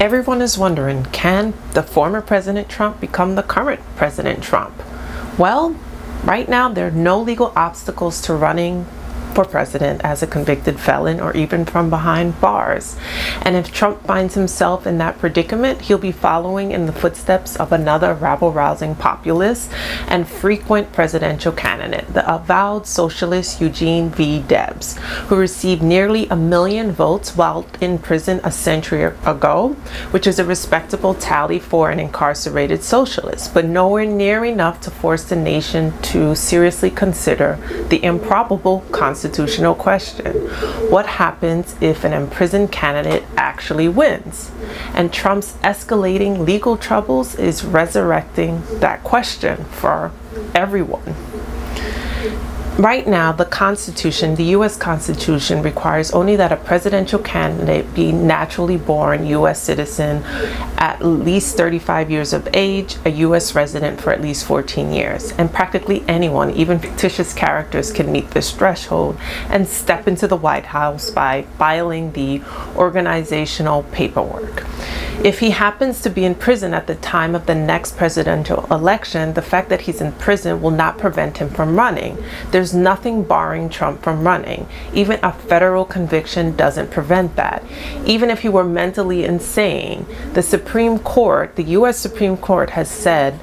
Everyone is wondering, can the former President Trump become the current President Trump? Well, right now there are no legal obstacles to running for president as a convicted felon or even from behind bars. And if Trump finds himself in that predicament, he'll be following in the footsteps of another rabble-rousing populist and frequent presidential candidate, the avowed socialist Eugene V. Debs, who received nearly 1 million votes while in prison a century ago, which is a respectable tally for an incarcerated socialist, but nowhere near enough to force the nation to seriously consider the improbable constitutional question: what happens if an imprisoned candidate actually wins? And Trump's escalating legal troubles is resurrecting that question for everyone. Right now, the Constitution, the U.S. Constitution, requires only that a presidential candidate be naturally born U.S. citizen, at least 35 years of age, a U.S. resident for at least 14 years. And practically anyone, even fictitious characters, can meet this threshold and step into the White House by filing the organizational paperwork. If he happens to be in prison at the time of the next presidential election, the fact that he's in prison will not prevent him from running. There's nothing barring Trump from running. Even a federal conviction doesn't prevent that. Even if he were mentally insane, the Supreme Court, the U.S. Supreme Court, has said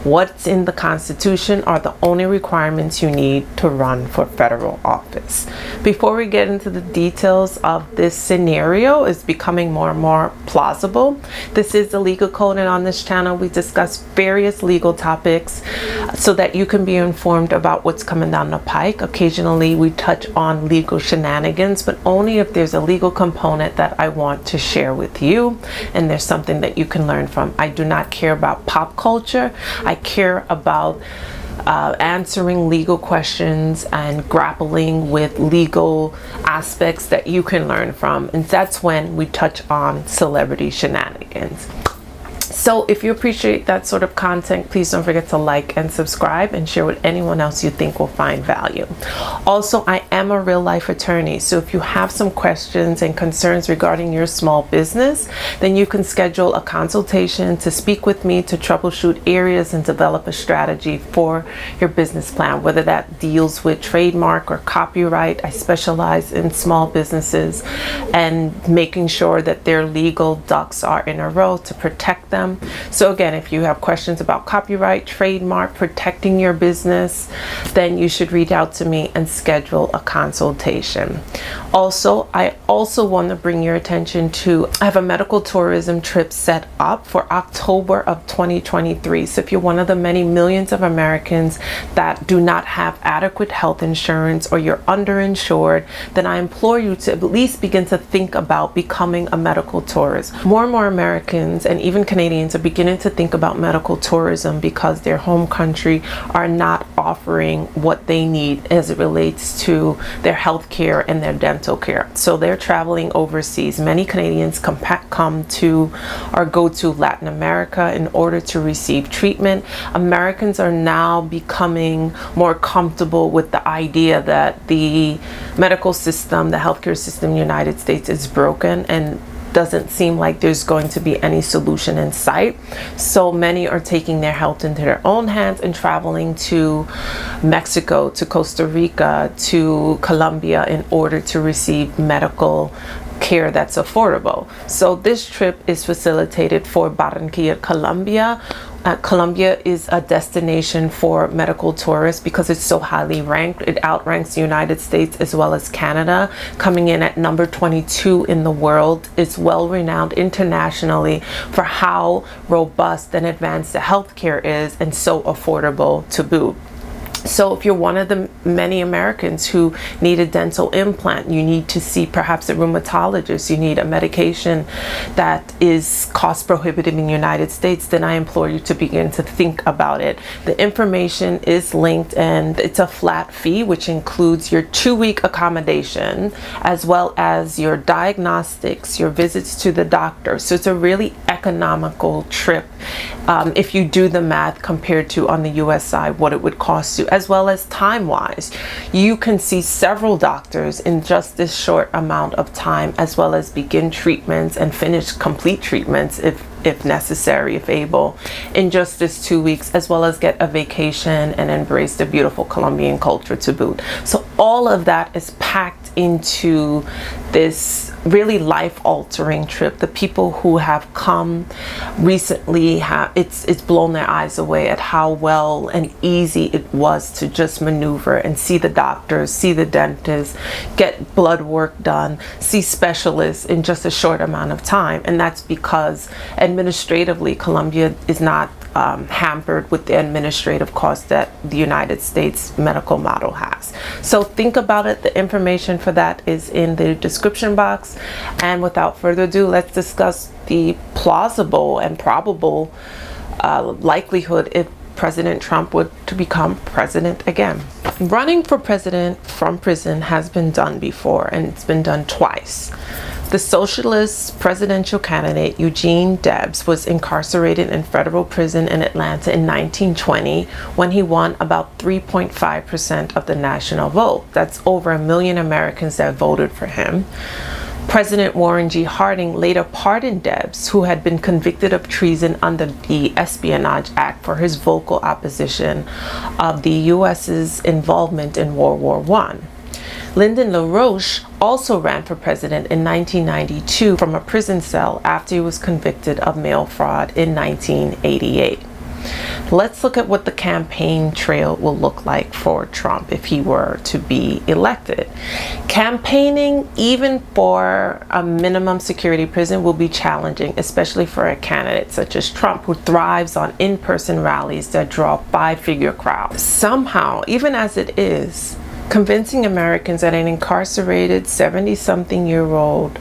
what's in the Constitution are the only requirements you need to run for federal office. Before we get into the details of this scenario, it's becoming more and more plausible. This is the Legal Code, and on this channel we discuss various legal topics so that you can be informed about what's coming down the pike. Occasionally we touch on legal shenanigans, but only if there's a legal component that I want to share with you and there's something that you can learn from. I do not care about pop culture. I care about answering legal questions and grappling with legal aspects that you can learn from, and that's when we touch on celebrity shenanigans. So if you appreciate that sort of content, please don't forget to like and subscribe and share with anyone else you think will find value. Also, I am a real life attorney, so if you have some questions and concerns regarding your small business, then you can schedule a consultation to speak with me to troubleshoot areas and develop a strategy for your business plan, whether that deals with trademark or copyright. I specialize in small businesses and making sure that their legal ducks are in a row to protect them. So again, if you have questions about copyright, trademark, protecting your business, then you should reach out to me and schedule a consultation. Also, I also want to bring your attention to, I have a medical tourism trip set up for October of 2023. So if you're one of the many millions of Americans that do not have adequate health insurance or you're underinsured, then I implore you to at least begin to think about becoming a medical tourist. More and more Americans and even Canadians are beginning to think about medical tourism because their home country are not offering what they need as it relates to their health care and their dental care. So they're traveling overseas. Many Canadians come to or go to Latin America in order to receive treatment. Americans are now becoming more comfortable with the idea that the medical system, the healthcare system in the United States is broken and doesn't seem like there's going to be any solution in sight. So many are taking their health into their own hands and traveling to Mexico, to Costa Rica, to Colombia in order to receive medical care that's affordable. So this trip is facilitated for Barranquilla, Colombia. Colombia is a destination for medical tourists because it's so highly ranked. It outranks the United States as well as Canada, coming in at number 22 in the world. It's well renowned internationally for how robust and advanced the healthcare is and so affordable to boot. So if you're one of the many Americans who need a dental implant, you need to see perhaps a rheumatologist, you need a medication that is cost prohibitive in the United States, then I implore you to begin to think about it. The information is linked and it's a flat fee, which includes your 2-week accommodation as well as your diagnostics, your visits to the doctor. So it's a really economical trip if you do the math compared to on the US side what it would cost you, as well as time-wise. You can see several doctors in just this short amount of time, as well as begin treatments and finish complete treatments if necessary, if able, in just this 2 weeks, as well as get a vacation and embrace the beautiful Colombian culture to boot. So all of that is packed into this really life-altering trip. The people who have come recently it's blown their eyes away at how well and easy it was to just maneuver and see the doctors, see the dentists, get blood work done, see specialists in just a short amount of time. And that's because administratively Colombia is not hampered with the administrative costs that the United States medical model has. So think about it. The information for that is in the description box. And without further ado, let's discuss the plausible and probable likelihood if President Trump would to become president again. Running for president from prison has been done before, and it's been done twice. The socialist presidential candidate Eugene Debs was incarcerated in federal prison in Atlanta in 1920 when he won about 3.5% of the national vote. That's over 1 million Americans that voted for him. President Warren G. Harding later pardoned Debs, who had been convicted of treason under the Espionage Act for his vocal opposition of the U.S.'s involvement in World War I. Lyndon LaRoche also ran for president in 1992 from a prison cell after he was convicted of mail fraud in 1988. Let's look at what the campaign trail will look like for Trump if he were to be elected. Campaigning, even for a minimum security prison, will be challenging, especially for a candidate such as Trump, who thrives on in-person rallies that draw five-figure crowds. Somehow, even as it is, convincing Americans that an incarcerated 70-something-year-old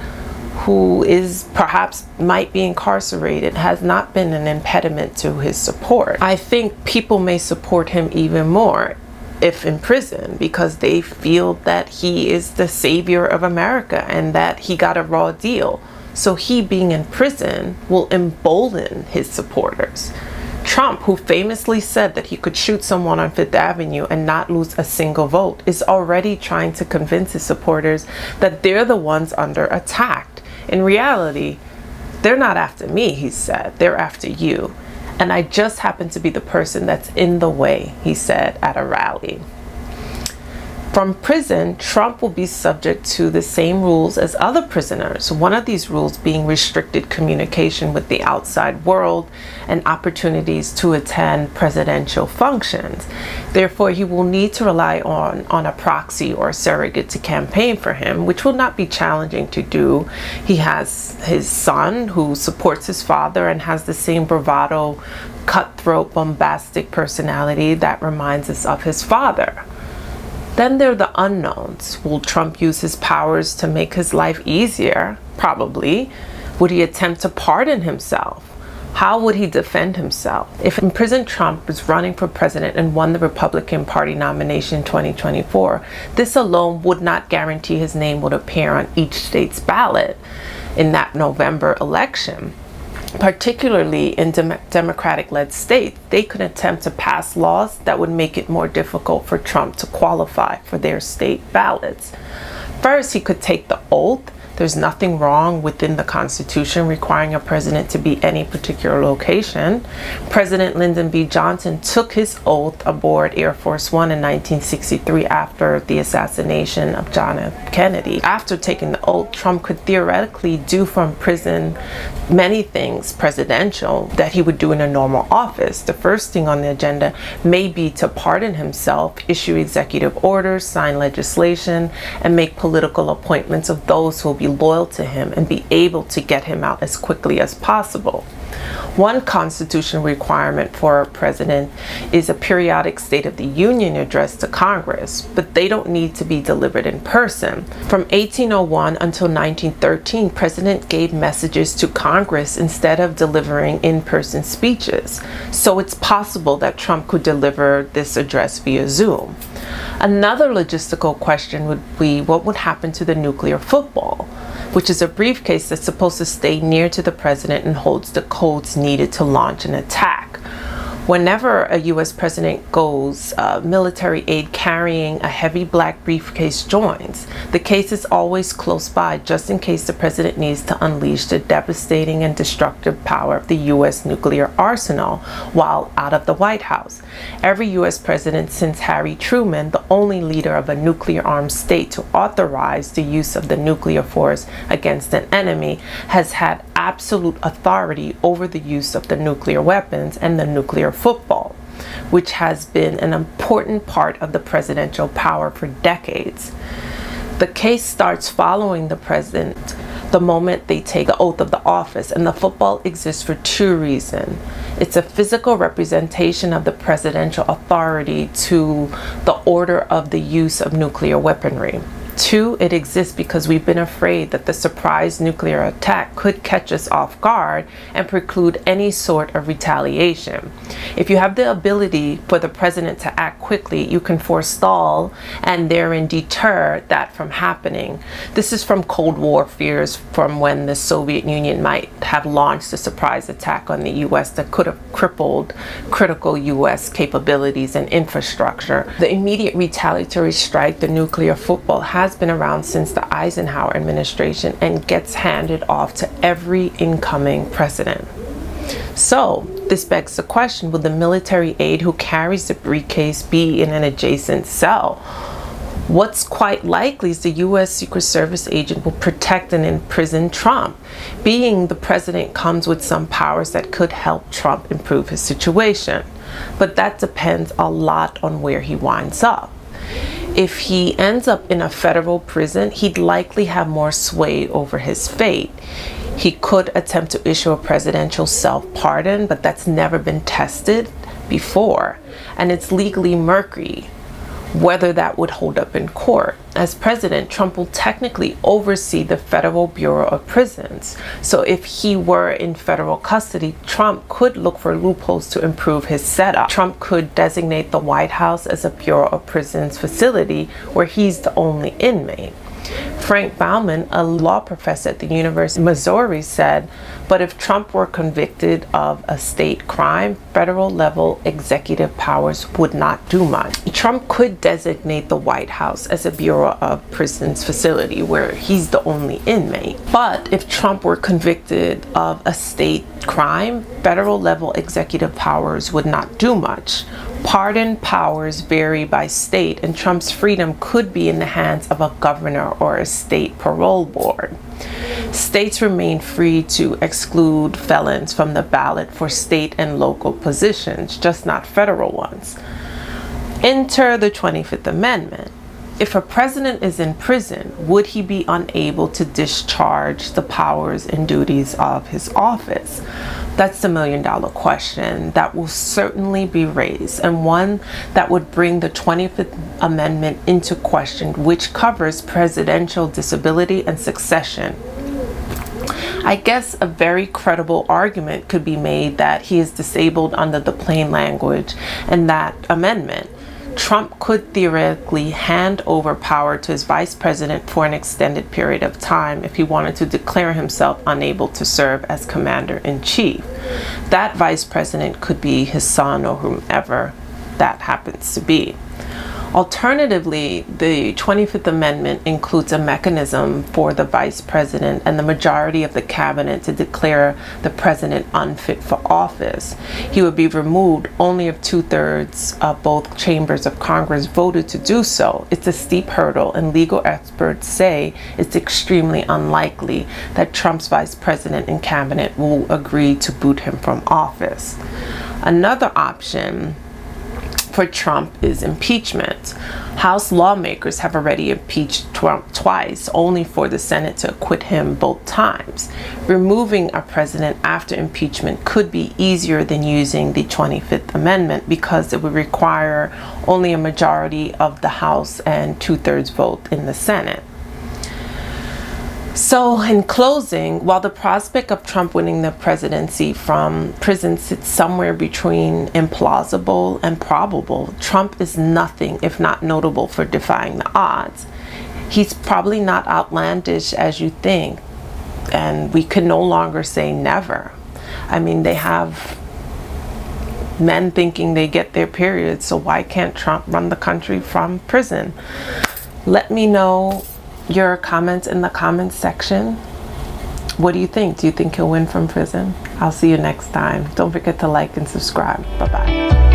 who is perhaps might be incarcerated has not been an impediment to his support. I think people may support him even more if in prison, because they feel that he is the savior of America and that he got a raw deal. So he being in prison will embolden his supporters. Trump, who famously said that he could shoot someone on Fifth Avenue and not lose a single vote, is already trying to convince his supporters that they're the ones under attack. In reality, they're not after me, he said. They're after you. And I just happen to be the person that's in the way, he said at a rally. From prison, Trump will be subject to the same rules as other prisoners, one of these rules being restricted communication with the outside world and opportunities to attend presidential functions. Therefore, he will need to rely on a proxy or surrogate to campaign for him, which will not be challenging to do. He has his son, who supports his father and has the same bravado, cutthroat, bombastic personality that reminds us of his father. Then there are the unknowns. Will Trump use his powers to make his life easier? Probably. Would he attempt to pardon himself? How would he defend himself? If imprisoned Trump was running for president and won the Republican Party nomination in 2024, this alone would not guarantee his name would appear on each state's ballot in that November election. Particularly in Democratic-led states, they could attempt to pass laws that would make it more difficult for Trump to qualify for their state ballots. First, he could take the oath. There's nothing wrong within the Constitution requiring a president to be any particular location. President Lyndon B. Johnson took his oath aboard Air Force One in 1963 after the assassination of John F. Kennedy. After taking the oath, Trump could theoretically do from prison many things presidential that he would do in a normal office. The first thing on the agenda may be to pardon himself, issue executive orders, sign legislation, and make political appointments of those who will be loyal to him and be able to get him out as quickly as possible. One constitutional requirement for a president is a periodic State of the Union address to Congress, but they don't need to be delivered in person. From 1801 until 1913, President gave messages to Congress instead of delivering in-person speeches. So it's possible that Trump could deliver this address via Zoom. Another logistical question would be, what would happen to the nuclear football? which is a briefcase that's supposed to stay near to the president and holds the codes needed to launch an attack. Whenever a U.S. president goes, military aid carrying a heavy black briefcase joins. The case is always close by just in case the president needs to unleash the devastating and destructive power of the U.S. nuclear arsenal while out of the White House. Every U.S. president since Harry Truman, the only leader of a nuclear-armed state to authorize the use of the nuclear force against an enemy, has had absolute authority over the use of the nuclear weapons and the nuclear football, which has been an important part of the presidential power for decades. The case starts following the president the moment they take the oath of the office, and the football exists for two reasons. It's a physical representation of the presidential authority to the order of the use of nuclear weaponry. Two, it exists because we've been afraid that the surprise nuclear attack could catch us off guard and preclude any sort of retaliation. If you have the ability for the president to act quickly, you can forestall and therein deter that from happening. This is from Cold War fears from when the Soviet Union might have launched a surprise attack on the U.S. that could have crippled critical U.S. capabilities and infrastructure. The immediate retaliatory strike, the nuclear football, has been around since the Eisenhower administration and gets handed off to every incoming president. So this begs the question, will the military aide who carries the briefcase be in an adjacent cell? What's quite likely is the U.S. Secret Service agent will protect and imprison Trump. Being the president comes with some powers that could help Trump improve his situation. But that depends a lot on where he winds up. If he ends up in a federal prison, he'd likely have more sway over his fate. He could attempt to issue a presidential self-pardon, but that's never been tested before, and it's legally murky whether that would hold up in court. As president, Trump will technically oversee the Federal Bureau of Prisons. So if he were in federal custody, Trump could look for loopholes to improve his setup. Trump could designate the White House as a Bureau of Prisons facility where he's the only inmate. Frank Bauman, a law professor at the University of Missouri, said, but if Trump were convicted of a state crime, federal level executive powers would not do much. Trump could designate the White House as a Bureau of Prisons facility where he's the only inmate. But if Trump were convicted of a state crime, federal level executive powers would not do much. Pardon powers vary by state, and Trump's freedom could be in the hands of a governor or a state parole board. States remain free to exclude felons from the ballot for state and local positions, just not federal ones. Enter the 25th Amendment. If a president is in prison, would he be unable to discharge the powers and duties of his office? That's the million-dollar question that will certainly be raised, and one that would bring the 25th Amendment into question, which covers presidential disability and succession. I guess a very credible argument could be made that he is disabled under the plain language and that amendment. Trump could theoretically hand over power to his vice president for an extended period of time if he wanted to declare himself unable to serve as commander-in-chief. That vice president could be his son or whomever that happens to be. Alternatively, the 25th Amendment includes a mechanism for the vice president and the majority of the cabinet to declare the president unfit for office. He would be removed only if 2/3 of both chambers of Congress voted to do so. It's a steep hurdle, and legal experts say it's extremely unlikely that Trump's vice president and cabinet will agree to boot him from office. Another option for Trump is impeachment. House lawmakers have already impeached Trump twice, only for the Senate to acquit him both times. Removing a president after impeachment could be easier than using the 25th Amendment because it would require only a majority of the House and 2/3 vote in the Senate. So in closing, while the prospect of Trump winning the presidency from prison sits somewhere between implausible and probable, Trump is nothing if not notable for defying the odds. He's probably not outlandish as you think, and we can no longer say never. I mean, they have men thinking they get their periods, so why can't Trump run the country from prison? Let me know your comments in the comments section. What do you think? Do you think he'll win from prison? I'll see you next time. Don't forget to like and subscribe. Bye-bye.